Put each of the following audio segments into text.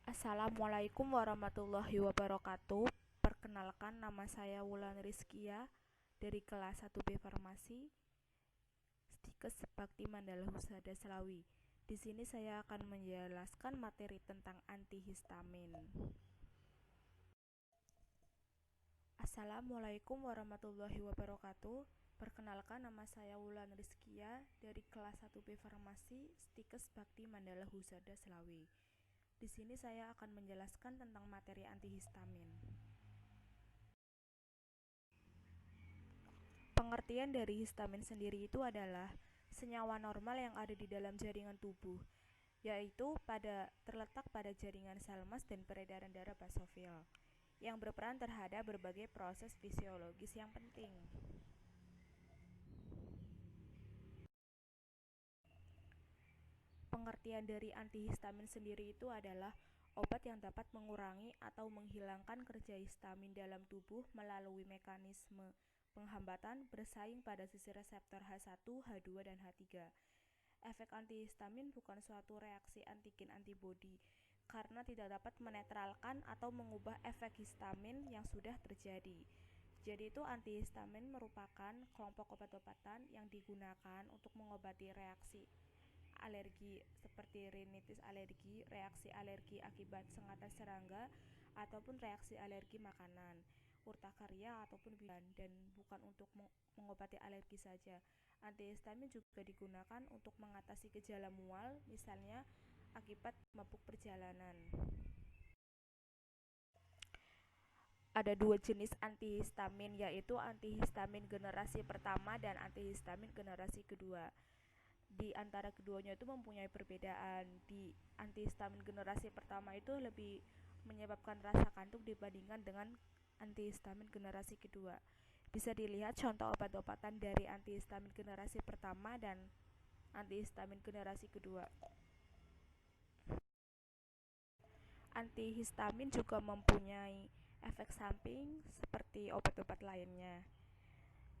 Assalamualaikum warahmatullahi wabarakatuh. Perkenalkan, nama saya Wulan Rizkia dari kelas 1B Farmasi Stikes Bakti Mandala Husada Selawi. Di sini saya akan menjelaskan materi tentang antihistamin. Assalamualaikum warahmatullahi wabarakatuh. Perkenalkan, nama saya Wulan Rizkia dari kelas 1B Farmasi Stikes Bakti Mandala Husada Selawi. Di sini saya akan menjelaskan tentang materi antihistamin. Pengertian dari histamin sendiri itu adalah senyawa normal yang ada di dalam jaringan tubuh, yaitu terletak pada jaringan sel emas dan peredaran darah basofil, yang berperan terhadap berbagai proses fisiologis yang penting. Pengertian dari antihistamin sendiri itu adalah obat yang dapat mengurangi atau menghilangkan kerja histamin dalam tubuh melalui mekanisme penghambatan bersaing pada sisi reseptor H1, H2, dan H3. Efek antihistamin bukan suatu reaksi antigen antibodi karena tidak dapat menetralkan atau mengubah efek histamin yang sudah terjadi. Jadi itu antihistamin merupakan kelompok obat-obatan yang digunakan untuk mengobati reaksi alergi seperti rinitis alergi, reaksi alergi akibat sengatan serangga, ataupun reaksi alergi makanan, urtikaria ataupun dan bukan untuk mengobati alergi saja. Antihistamin juga digunakan untuk mengatasi gejala mual, misalnya akibat mabuk perjalanan. Ada dua jenis antihistamin, yaitu antihistamin generasi pertama dan antihistamin generasi kedua. Di antara keduanya itu mempunyai perbedaan. Di antihistamin generasi pertama itu lebih menyebabkan rasa kantuk dibandingkan dengan antihistamin generasi kedua. Bisa dilihat contoh obat-obatan dari antihistamin generasi pertama dan antihistamin generasi kedua. Antihistamin juga mempunyai efek samping seperti obat-obat lainnya,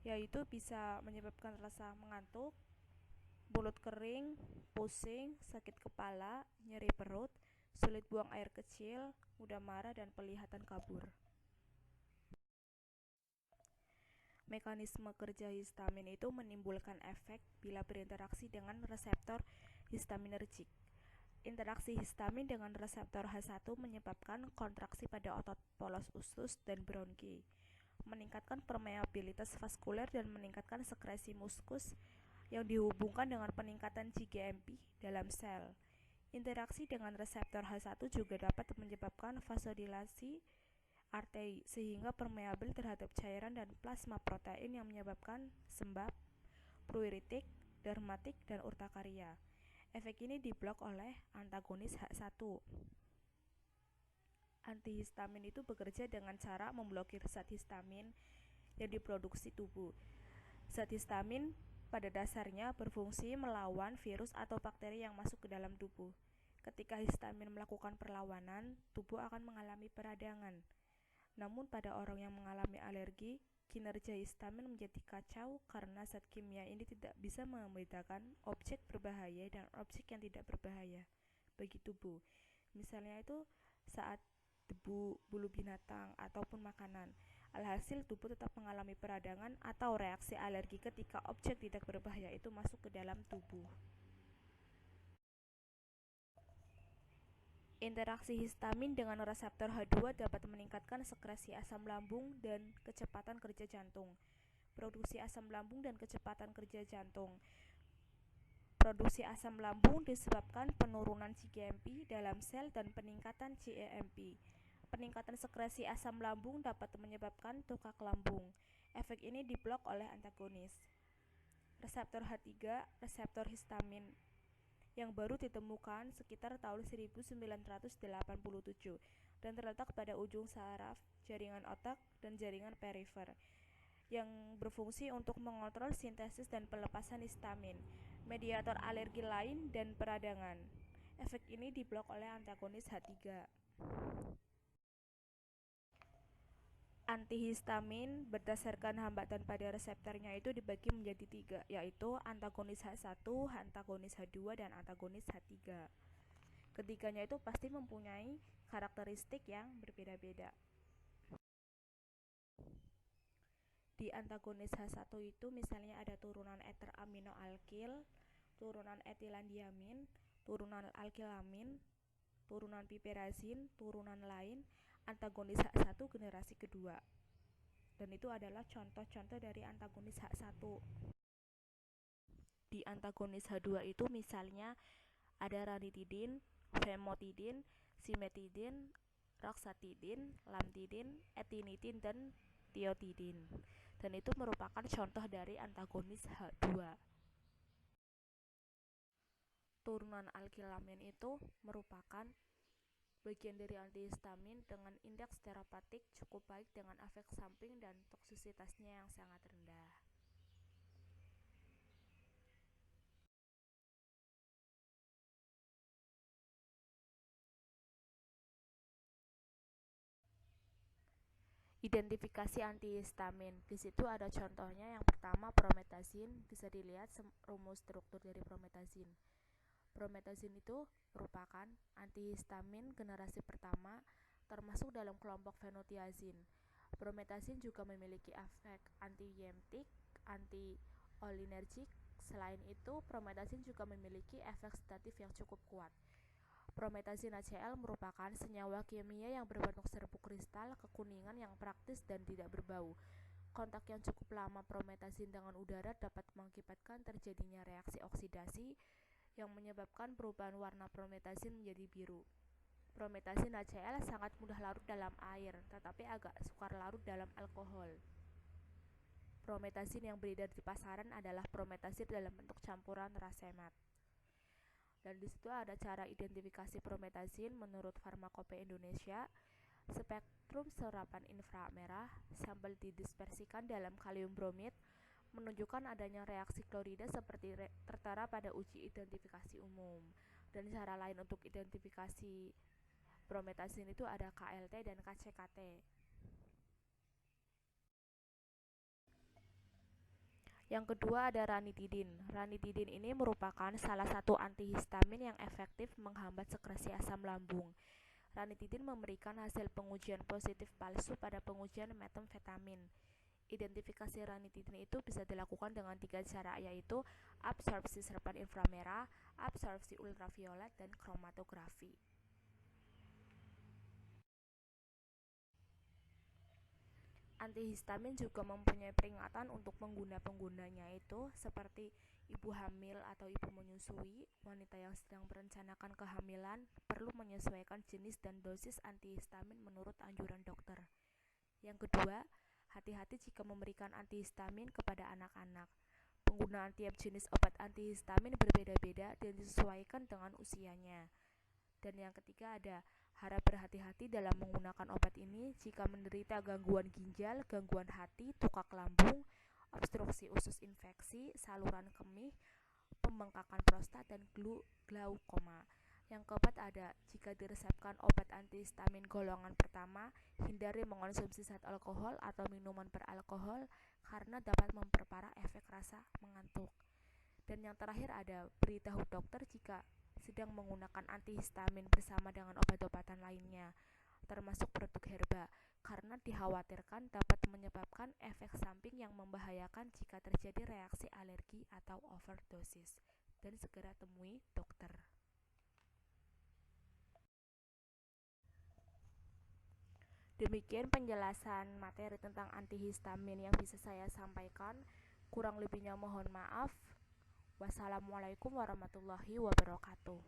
yaitu bisa menyebabkan rasa mengantuk, mulut kering, pusing, sakit kepala, nyeri perut, sulit buang air kecil, mudah marah, dan penglihatan kabur. Mekanisme kerja histamin itu menimbulkan efek bila berinteraksi dengan reseptor histaminergik. Interaksi histamin dengan reseptor H1 menyebabkan kontraksi pada otot polos usus dan bronki, meningkatkan permeabilitas vaskuler dan meningkatkan sekresi muskus yang dihubungkan dengan peningkatan GGMP dalam sel. Interaksi dengan reseptor H1 juga dapat menyebabkan vasodilasi arteri sehingga permeabel terhadap cairan dan plasma protein yang menyebabkan sembab, pruritik, dermatik, dan urtikaria. Efek ini diblok oleh antagonis H1. Antihistamin itu bekerja dengan cara memblokir zat histamin yang diproduksi tubuh. Zat histamin pada dasarnya berfungsi melawan virus atau bakteri yang masuk ke dalam tubuh. Ketika histamin melakukan perlawanan, tubuh akan mengalami peradangan. Namun pada orang yang mengalami alergi, kinerja histamin menjadi kacau karena zat kimia ini tidak bisa membedakan objek berbahaya dan objek yang tidak berbahaya bagi tubuh. Misalnya itu saat debu, bulu binatang, ataupun makanan. Alhasil tubuh tetap mengalami peradangan atau reaksi alergi ketika objek tidak berbahaya itu masuk ke dalam tubuh. Interaksi histamin dengan reseptor H2 dapat meningkatkan sekresi asam lambung dan kecepatan kerja jantung. Produksi asam lambung dan kecepatan kerja jantung. Produksi asam lambung disebabkan penurunan GGMP dalam sel dan peningkatan GAMP. Peningkatan sekresi asam lambung dapat menyebabkan tukak lambung. Efek ini diblok oleh antagonis. Reseptor H3, reseptor histamin yang baru ditemukan sekitar tahun 1987 dan terletak pada ujung saraf jaringan otak dan jaringan perifer yang berfungsi untuk mengontrol sintesis dan pelepasan histamin, mediator alergi lain, dan peradangan. Efek ini diblok oleh antagonis H3. Antihistamin berdasarkan hambatan pada reseptornya itu dibagi menjadi 3, yaitu antagonis H1, antagonis H2, dan antagonis H3. Ketiganya itu pasti mempunyai karakteristik yang berbeda-beda. Di antagonis H1 itu misalnya ada turunan eter aminoalkil, turunan etilendiamin, turunan alkilamin, turunan piperazin, turunan lain, antagonis H1 generasi kedua. Dan itu adalah contoh-contoh dari antagonis H1. Di antagonis H2 itu misalnya ada ranitidin, famotidin, simetidin, roxatidin, lamtidin, etinitin, dan tiotidin. Dan itu merupakan contoh dari antagonis H2. Turunan alkilamin itu merupakan bagian dari antihistamin dengan indeks terapeutik cukup baik dengan efek samping dan toksisitasnya yang sangat rendah. Identifikasi antihistamin. Di situ ada contohnya. Yang pertama promethazine, bisa dilihat rumus struktur dari promethazine. Promethazine itu merupakan antihistamin generasi pertama termasuk dalam kelompok fenotiazin. Promethazine juga memiliki efek anti-yemtik, anti-cholinergic. Selain itu, promethazine juga memiliki efek sedatif yang cukup kuat. Promethazine HCl merupakan senyawa kimia yang berbentuk serbuk kristal kekuningan yang praktis dan tidak berbau. Kontak yang cukup lama promethazine dengan udara dapat mengakibatkan terjadinya reaksi oksidasi yang menyebabkan perubahan warna promethazine menjadi biru. Promethazine HCl sangat mudah larut dalam air, tetapi agak sukar larut dalam alkohol. Promethazine yang beredar di pasaran adalah promethazine dalam bentuk campuran racemat. Dan di situ ada cara identifikasi promethazine menurut Farmakope Indonesia. Spektrum serapan inframerah sampel didispersikan dalam kalium bromid menunjukkan adanya reaksi klorida seperti tertera pada uji identifikasi umum. Dan cara lain untuk identifikasi promethazine itu ada KLT dan KCKT. Yang kedua ada ranitidin. Ranitidin ini merupakan salah satu antihistamin yang efektif menghambat sekresi asam lambung. Ranitidin memberikan hasil pengujian positif palsu pada pengujian metamfetamin. Identifikasi ranitidin itu bisa dilakukan dengan 3 cara, yaitu absorpsi serapan inframerah, absorpsi ultraviolet, dan kromatografi. Antihistamin juga mempunyai peringatan untuk pengguna-penggunanya, itu seperti ibu hamil atau ibu menyusui. Wanita yang sedang merencanakan kehamilan perlu menyesuaikan jenis dan dosis antihistamin menurut anjuran dokter. Yang kedua, hati-hati jika memberikan antihistamin kepada anak-anak. Penggunaan tiap jenis obat antihistamin berbeda-beda dan disesuaikan dengan usianya. Dan yang ketiga ada harap berhati-hati dalam menggunakan obat ini jika menderita gangguan ginjal, gangguan hati, tukak lambung, obstruksi usus infeksi, saluran kemih, pembengkakan prostat, dan glaukoma. Yang keempat ada jika diresepkan obat antihistamin golongan pertama, hindari mengonsumsi zat alkohol atau minuman beralkohol karena dapat memperparah efek rasa mengantuk. Dan yang terakhir ada beritahu dokter jika sedang menggunakan antihistamin bersama dengan obat-obatan lainnya, termasuk produk herba, karena dikhawatirkan dapat menyebabkan efek samping yang membahayakan jika terjadi reaksi alergi atau overdosis. Dan segera temui dokter. Demikian penjelasan materi tentang antihistamin yang bisa saya sampaikan. Kurang lebihnya mohon maaf. Wassalamualaikum warahmatullahi wabarakatuh.